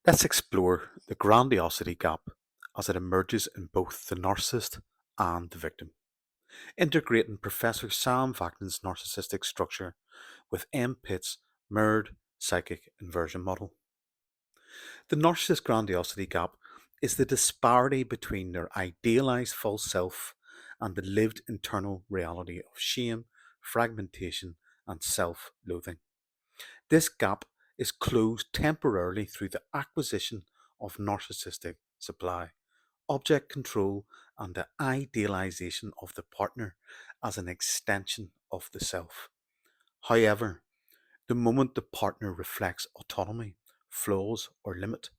Let's explore the grandiosity gap as it emerges in both the narcissist and the victim, integrating Professor Sam Vaknin's narcissistic structure with M. Pitt's mirrored psychic inversion model. The narcissist grandiosity gap is the disparity between their idealized false self and the lived internal reality of shame, fragmentation, and self loathing. This gap is closed temporarily through the acquisition of narcissistic supply, object control, and the idealization of the partner as an extension of the self. However, the moment the partner reflects autonomy, flaws, or limit,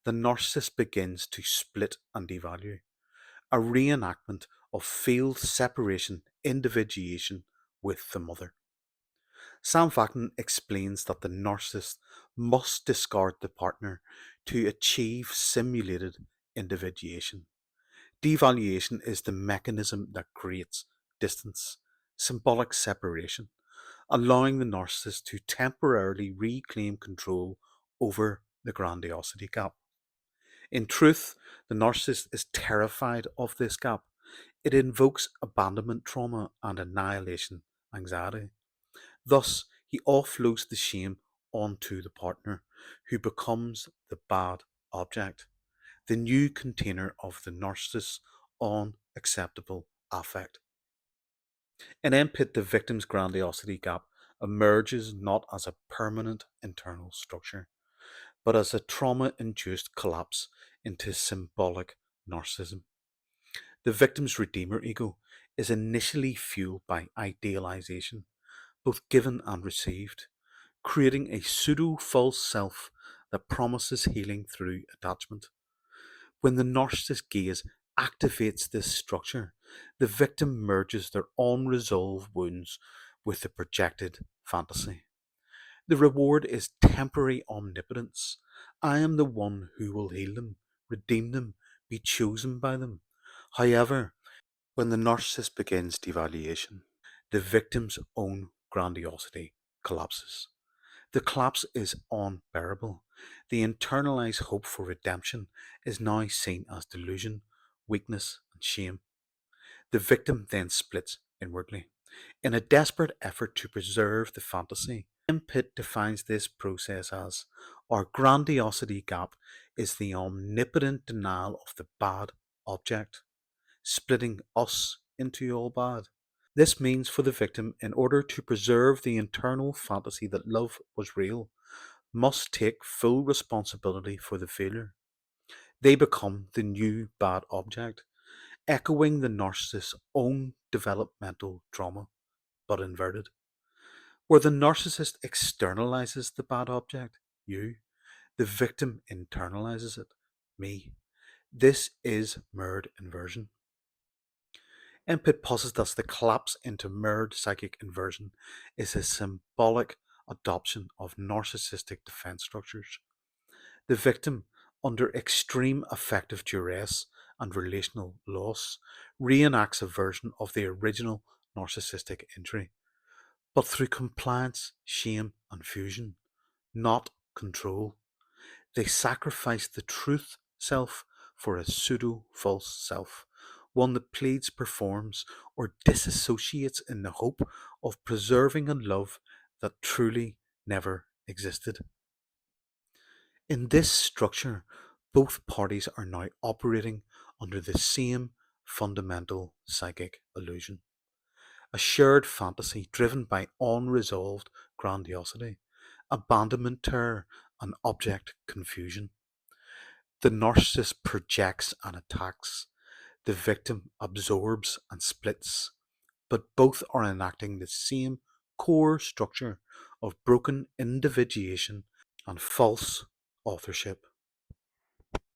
the narcissist begins to split and devalue, a reenactment of failed separation individuation with the mother. Sam Vaknin explains that the narcissist must discard the partner to achieve simulated individuation. Devaluation is the mechanism that creates distance, symbolic separation, allowing the narcissist to temporarily reclaim control over the grandiosity gap. In truth, the narcissist is terrified of this gap. It invokes abandonment trauma and annihilation anxiety. Thus, he offloads the shame onto the partner, who becomes the bad object, the new container of the narcissist's unacceptable affect. In Empit, the victim's grandiosity gap emerges not as a permanent internal structure, but as a trauma induced collapse into symbolic narcissism. The victim's redeemer ego is initially fueled by idealization, both given and received, creating a pseudo false self that promises healing through attachment. When the narcissist gaze activates this structure, the victim merges their unresolved wounds with the projected fantasy. The reward is temporary omnipotence. I am the one who will heal them, redeem them, be chosen by them. However, when the narcissist begins devaluation, the victim's own grandiosity collapses. The collapse is unbearable. The internalized hope for redemption is now seen as delusion, weakness, and shame. The victim then splits inwardly. In a desperate effort to preserve the fantasy, Pitt defines this process as our grandiosity gap is the omnipotent denial of the bad object, splitting us into all bad. This means for the victim, in order to preserve the internal fantasy that love was real, must take full responsibility for the failure. They become the new bad object, echoing the narcissist's own developmental trauma, but inverted. Where the narcissist externalizes the bad object, you, the victim internalizes it, me. This is mirrored inversion. Input posits that the collapse into mirrored psychic inversion is a symbolic adoption of narcissistic defense structures. The victim, under extreme affective duress and relational loss, reenacts a version of the original narcissistic injury, but through compliance, shame, and fusion, not control. They sacrifice the truth self for a pseudo false self, one that pleads, performs, or disassociates in the hope of preserving a love that truly never existed. In this structure, both parties are now operating under the same fundamental psychic illusion, a shared fantasy driven by unresolved grandiosity, abandonment terror, and object confusion. The narcissist projects and attacks, the victim absorbs and splits, but both are enacting the same core structure of broken individuation and false authorship.